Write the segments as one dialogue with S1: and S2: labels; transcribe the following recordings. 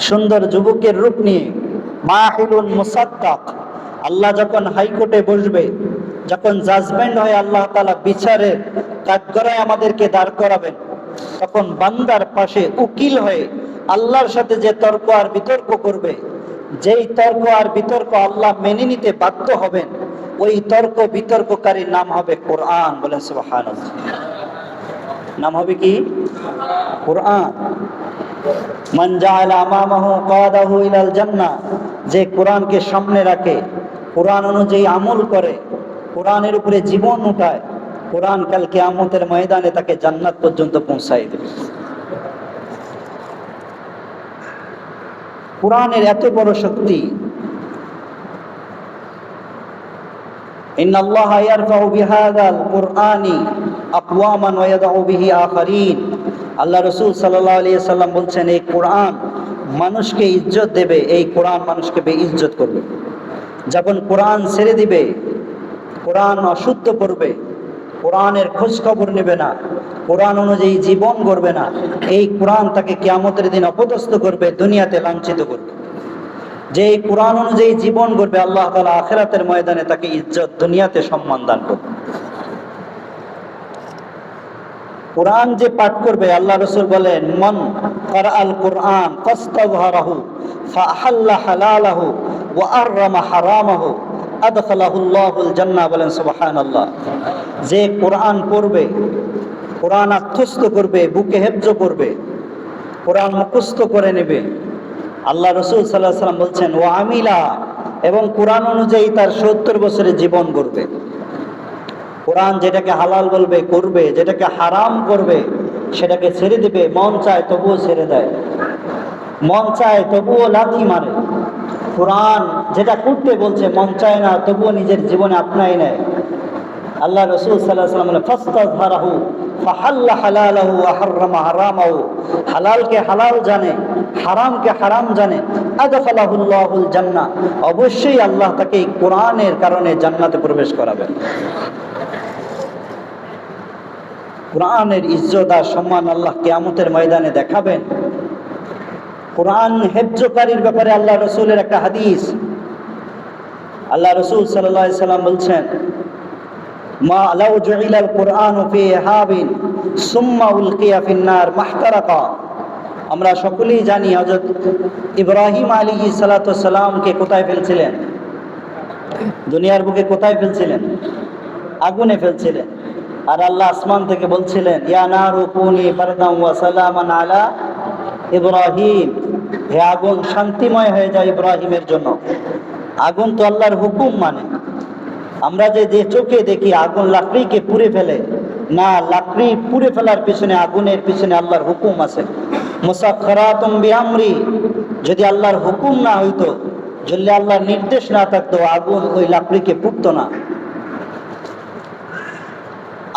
S1: সুন্দর যুবকের রূপ নিয়ে, মাহিলুন মুসাদ্দাক। আল্লাহ যখন হাইকোর্টে বসবে, যখন জাজমেন্ট হয়, আল্লাহ তাআলা বিচারের কাঠগড়ায় আমাদেরকে দাঁড় করাবেন, তখন বান্দার পাশে উকিল হয়ে আল্লাহর সাথে যে তর্ক আর বিতর্ক করবে, যেই তর্ক আর বিতর্ক আল্লাহ মেনে নিতে বাধ্য হবেন, ওই তর্ক বিতর্ককারীর নাম হবে কোরআন। বলেন সুবহানাল্লাহ। নাম হবে কি? কোরআন। মান জাআলা আমামাহু কাদাহু ইলাল জান্নাহ, যে কোরআনকে সামনে রাখে, কোরআন অনুযায়ী আমল করে, কোরআনের উপরে জীবন উঠায়, কোরআন কাল কিয়ামতের ময়দানে তাকে জান্নাত পর্যন্ত পৌঁছায় দেবে। কোরআনের এত বড় শক্তি। ইন্নাল্লাহা ইয়ারফাউ বিহাযাল কুরআনি আকওয়ামান ওয়া ইয়াদউ বিহি আখারিন। আল্লাহ রাসূল সাল্লাল্লাহু আলাইহি সাল্লাম বলছেন, এই কোরআন মানুষকে ইজ্জত দেবে, এই কোরআন মানুষকে বেইজ্জত করবে। যখন কোরআন ছেড়ে দিবে, কোরআন অশুদ্ধ করবে, কোরআনের খোঁজ খবর নেবে না, কোরআন অনুযায়ী জীবন গড়বে না, এই কোরআন তাকে কিয়ামতের দিন অপদস্থ করবে, দুনিয়াতে লাঞ্ছিত করবে। যে এই কোরআন অনুযায়ী জীবন গড়বে, আল্লাহ তাআলা আখিরাতের ময়দানে তাকে ইজ্জত, দুনিয়াতে সম্মান দান করবে। কোরআন যে পাঠ করবে, আল্লাহ রাসূল বলেন, মান ক্বারাআল কুরআন ফাস্তাযহারাহু ফাআহাল্লা হালালাহু ওয়া আররামা হারামাহু আদখালাহুল্লাহুল জান্নাহ। বলেন সুবহানাল্লাহ। যে কোরআন পড়বে, কোরআন আত্মস্থ করবে, বুকে হেফজ করবে, কোরআন মুখস্থ করে নেবে, আল্লাহ রাসূল সাল্লাল্লাহু আলাইহি ওয়াসাল্লাম বলছেন, ওয়া আমিলা, এবং কোরআন অনুযায়ী তার 70 বছরের জীবন গড়বে। কোরআন যেটাকে হালাল বলবে করবে, যেটাকে হারাম করবে সেটাকে ছেড়ে দিবে। মন চায় তবুও ছেড়ে দেয়, মন চায় তবুও লাথি মারে। কোরআন যেটা করতে বলছে মন চায় না, তবুও নিজের জীবনে আপনাই নেয়। আল্লাহ রাসূল সাল্লাল্লাহু আলাইহি ওয়াসাল্লাম বলেন, ফাস্তাযহারাহু ফাহাল্লা হালালাহু ওয়া হাররামা হারামাহু। হালালকে হালাল জানে, হারামকে হারাম জানে, আদখালাহুল্লাহুল জান্নাহ। অবশ্যই আল্লাহ তাকে এই কোরআনের কারণে জান্নাতে প্রবেশ করাবেন। কোরআনের ইজ্জত আর সম্মান আল্লাহ কিয়ামতের ময়দানে দেখাবেন। কোরআন হেফজকারীর ব্যাপারে আল্লাহ রাসূলের একটা হাদিস, আল্লাহ রাসূল সাল্লাল্লাহু আলাইহি সাল্লাম বলছেন, মা লাউ জুইলাল কুরআনু ফি হাবিন সুম্মা উলকিয়া ফিন নার মাহতারাকা। আমরা সকলেই জানি হযরত ইব্রাহিম আলাইহিস সালাতু ওয়াস সালামকে কোথায় ফেলছিলেন? দুনিয়ার বুকে কোথায় ফেলছিলেন? আগুনে ফেলছিলেন। আর আল্লাহ আসমান থেকে বলছিলেন, ইয়া নারু কুনি বারদান ওয়া সালামান আলা ইব্রাহিম, হে আগুন শান্তিময় হয়ে যায় ইব্রাহিমের জন্য। আগুন তো আল্লাহর হুকুম মানে। আমরা যে চোখে দেখি আগুন লাকড়িকে পুড়ে ফেলে, না, লাকড়ি পুড়ে ফেলার পিছনে, আগুনের পিছনে আল্লাহর হুকুম আছে। মুসাখখারাতুম বিআমরি, যদি আল্লাহর হুকুম না হইতো, যদি আল্লাহর নির্দেশ না থাকতো, আগুন ওই লাকড়িকে পুড়তো না।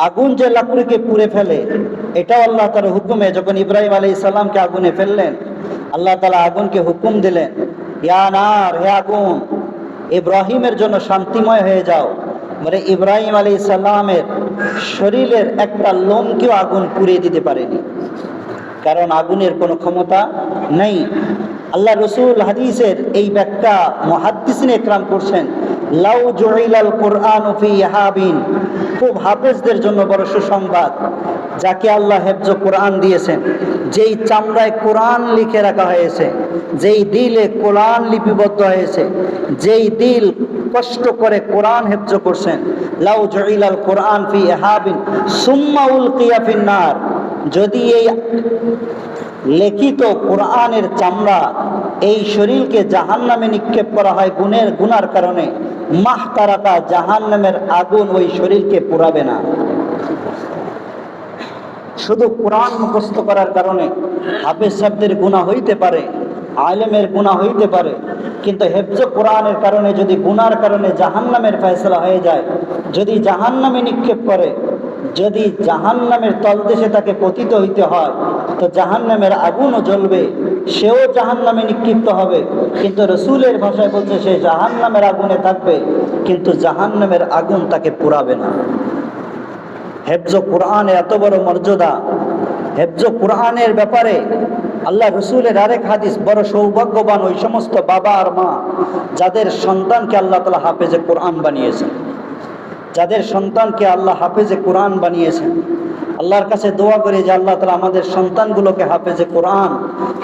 S1: আগুন যে লাকড়িকে পুড়ে ফেলে, এটাও আল্লাহ তাআলার হুকুমে। যখন ইব্রাহিম আলাইহিস সালামকে আগুনে ফেললেন, আল্লাহ তাআলা আগুনকে হুকুম দিলেন, ইয়া নার, হে আগুন, ইব্রাহিমের জন্য শান্তিময় হয়ে যাও। মানে ইব্রাহিম আলাইহিস সালামের শরীরের একটা লোমকেও আগুন পুড়িয়ে দিতে পারেনি, কারণ আগুনের কোনো ক্ষমতা নেই। আল্লাহ রাসূল হাদিসের এই ব্যাখ্যা মুহাদ্দিসিন ইকরাম করছেন, লাউ জুইলাল কুরআনু ফি হাবিন, খুব হাফেজদের জন্য বড় সুসংবাদ, যাকে আল্লাহ হেফজ কোরআন দিয়েছেন, যেই চামড়ায় কোরআন লিখে রাখা হয়েছে, যেই দিলে কোরআন লিপিবদ্ধ হয়েছে, যেই দিল কষ্ট করে কোরআন হেফজ করছেন, লাউ জুইলাল কুরআন ফি হাবিন সুম্মা উলকিয়া ফিন নার, যদি এই লিখিত কোরআনের চামড়া, এই শরীরকে জাহান্নামে নিক্ষেপ করা হয় গুনার কারণে, মাহতারাকা, জাহান্নামের আগুন ওই শরীরকে পোড়াবে না। শুধু কোরআন মুখস্থ করার কারণে হাফেজ সাহেবদের গুনাহ হইতে পারে, আলেমের গুনাহ হইতে পারে, কিন্তু হেফজ কোরআনের কারণে যদি গুনার কারণে জাহান্নামের ফয়সালা হয়ে যায়, যদি জাহান্নামে নিক্ষেপ করে, যদি জাহান্নামের তলদেশে তাকে পতিত হইতে হয়, তো জাহান্নামের আগুনও জ্বলবে, সেও জাহান্নামে নিক্ষিপ্ত হবে। কিন্তু রাসূলের ভাষায় বলছে, সে জাহান্নামের আগুনে থাকবে, কিন্তু জাহান্নামের আগুন তাকে পোড়াবে না। হেফজ কোরআনের এত বড় মর্যাদা। হেফজ কোরআনের ব্যাপারে আল্লাহ রসুলের আরেক হাদিস, বড় সৌভাগ্যবান ওই সমস্ত বাবা আর মা যাদের সন্তানকে আল্লাহ তাআলা হাফেজে কোরআন বানিয়েছেন, যাদের সন্তানকে আল্লাহ হাফেজে কোরআন বানিয়েছেন। আল্লাহর কাছে দোয়া করে যে আল্লাহ তাআলা আমাদের সন্তানগুলোকে হাফেজে কোরআন,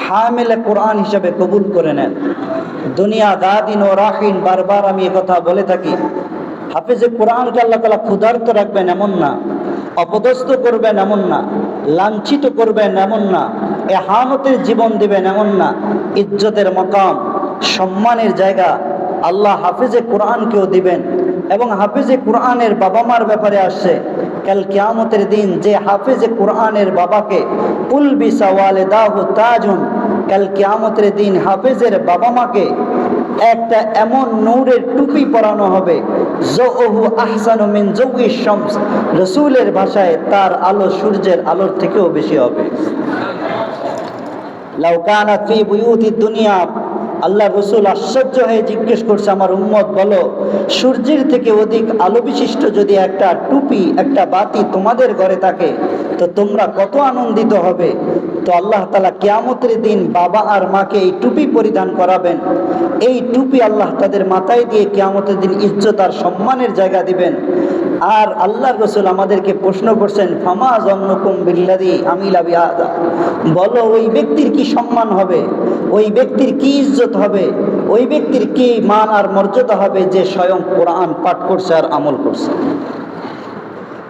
S1: হামিলে কোরআন হিসাবে কবুল করে নেন। দুনিয়া দাদিন ও রাহিন, বারবার আমি কথা বলে থাকি, হাফেজে কোরআনকে আল্লাহ তাআলা ক্ষুধার্ত রাখবেন এমন না, অপদস্থ করবেন এমন না, লাঞ্ছিত করবেন এমন না, এহানতের জীবন দিবেন এমন না, ইজ্জতের মকাম, সম্মানের জায়গা আল্লাহ হাফেজে কোরআনকেও দিবেন। এবং হাফেজে কোরআনের বাবা মার ব্যাপারে আসছে, কাল কিয়ামতের দিন যে হাফেজে কোরআনের বাবাকে উলবিসা ওয়ালিদাহু তাজুন, কাল কিয়ামতের দিন হাফেজের বাবা মাকে একটা এমন নূরের টুপি পরানো হবে, যৌহু আহসানু মিন যৌইশ শামস, রাসূলের ভাষায় তার আলো সূর্যের আলোর থেকেও বেশি হবে। লাউ কানাত ফি বুয়ুতিদ দুনিয়া, আল্লাহ রসুল আশ্চর্য হয়ে জিজ্ঞেস করছে, আমার উম্মত বলো, সূর্যের থেকে অধিক আলো বিশিষ্ট যদি একটা টুপি, একটা বাতি তোমাদের ঘরে থাকে তো তোমরা কত আনন্দিত হবে। তো আল্লাহ তাআলা কিয়ামতের দিন বাবা আর মাকে এই টুপি পরিধান করাবেন। এই টুপি আল্লাহ তাদের মাথায় দিয়ে কিয়ামতের দিন ইজ্জত আর সম্মানের জায়গা দিবেন। আর আল্লাহ রসুল আমাদেরকে প্রশ্ন করছেন, ফামা যন্নুকুম বিল্লাযী আমিলা বিহাযা, বলো ওই ব্যক্তির কি সম্মান হবে, ওই ব্যক্তির কি ইজ্জত হবে, ওই ব্যক্তির কি মান আর মর্যাদা হবে যে স্বয়ং কোরআন পাঠ করছে আর আমল করছে।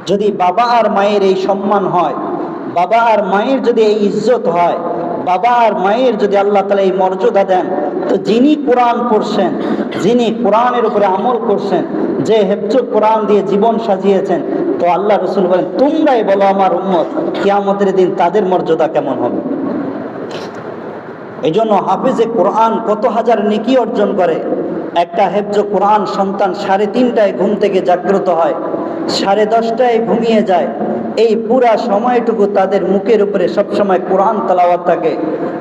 S1: যদি বাবা আর মায়ের এই সম্মান হয়, বাবা আর মায়ের যদি এই ইজ্জত হয়, বাবা আর মায়ের যদি আল্লাহ তাআলা এই মর্যাদা দেন, তো যিনি কোরআন পড়ছেন, যিনি কোরআনের উপরে আমল করছেন, যে হেফজ কোরআন দিয়ে জীবন সাজিয়েছেন, তো আল্লাহ রসুল বলেন তোমরাই বলো আমার উম্মত কিয়ামতের দিন তাদের মর্যাদা কেমন হবে। এই জন্য হাফেজে কোরআন কত হাজার নেকি অর্জন করে। একটা হেফজ কোরআন সন্তান 3:30টায় ঘুম থেকে জাগ্রত হয়, 10:30টায় ঘুমিয়ে যায়, এই পুরা সময়টুকু তাদের মুখের উপরে সবসময় কোরআন তেলাওয়াত থাকে।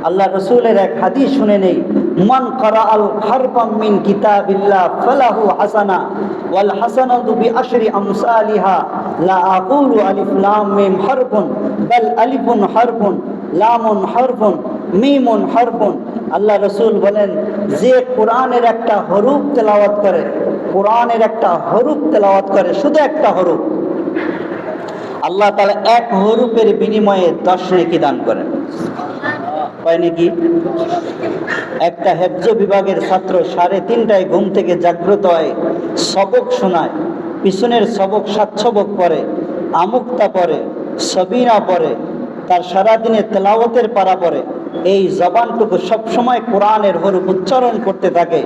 S1: আল্লাহ রসুলের এক হাদিস শুনে নেই, মান কারাআল হারফাম মিন কিতাবিল্লাহ ফালাহু হাসানা ওয়াল হাসানাতু বিআশরি আমসালিহা লা আকুলু আলিফ লাম মিম হারফুন বাল আলিফুন হারফুন লামুন হারফুন মিমুন হারফুন। আল্লাহ রসুল বলেন, যে কোরআনের একটা হরফ তেলাওয়াত করে, কোরআনের একটা হরফ তেলাওয়াত করে, শুধু একটা হরফ, আল্লাহ তাআলা এক হরফের বিনিময়ে 10 নেকি দান করেন। হয় নাকি? একটা হেফজ বিভাগের ছাত্র 3:30টায় ঘুম থেকে জাগ্রত হয়, সবক শোনায়, পিছনের সবক 7 সবক পড়ে, আমুক্তা পড়ে, সবিনা পড়ে, তার সারাদিনে তেলাওয়াতের পারা পড়ে, এই জবানটুকু সবসময় কোরআনের হরফ উচ্চারণ করতে থাকে,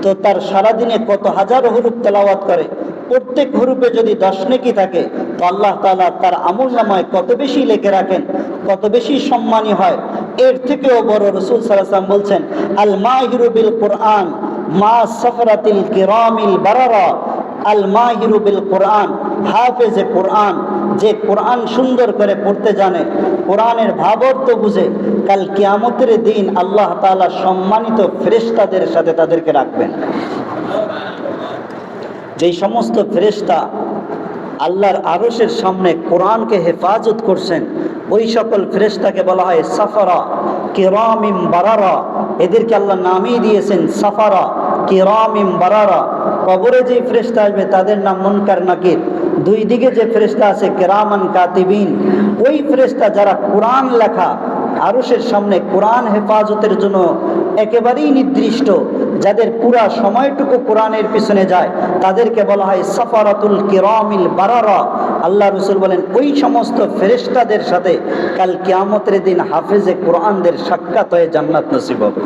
S1: তো তার সারাদিনে কত হাজার হরফ তেলাওয়াত করে। প্রত্যেক হরফে যদি 10 নেকি থাকে, তো আল্লাহ তাআলা তার আমলনামায় কত বেশি লিখে রাখেন, কত বেশি সম্মানী হয়। এর থেকেও বড় রাসূল সাল্লাল্লাহু আলাইহি ওয়াসাল্লাম বলছেন, আল মাহিরু বিল কোরআন মা সাফরাতিল কিরামিল বারারা, আল মাহিরু বিল কোরআন, হাফেজে কোরআন, যে কোরআন সুন্দর করে পড়তে জানে, কোরআনের ভাবার্থ বুঝে, কাল কিয়ামতের দিন আল্লাহ তাআলা সম্মানিত ফেরেশতাদের সাথে তাদেরকে রাখবেন। যেই সমস্ত ফেরেশতা আল্লাহর আরশের সামনে কোরআনকে হেফাজত করছেন, ওই সকল ফেরেশতাকে বলা হয় সাফারা কিরামিম বারারা। এদেরকে আল্লাহ নামই দিয়েছেন সাফারা কিরামিম বারারা। কবরে যে ফেরেশতা আসবে তাদের নাম মুনকার নাকির। দুই দিকে যে ফেরেশতা আছে কিরামান কাতিবিন, ওই ফেরেশতা যারা কোরআন লেখা, আরশের সামনে কোরআন হেফাজতের জন্য একেবারেই নির্দিষ্ট, যাদের পুরা সময়টুকু কোরআনের পিছনে যায়, তাদেরকে বলা হয় সাফারাতুল কিরামিল বারারা। আল্লাহ রাসূল বলেন, ওই সমস্ত ফেরেশতাদের সাথে কাল কিয়ামতের দিন হাফেজে কোরআনদের সাক্ষাৎ হয়ে জান্নাত নসিব হবে।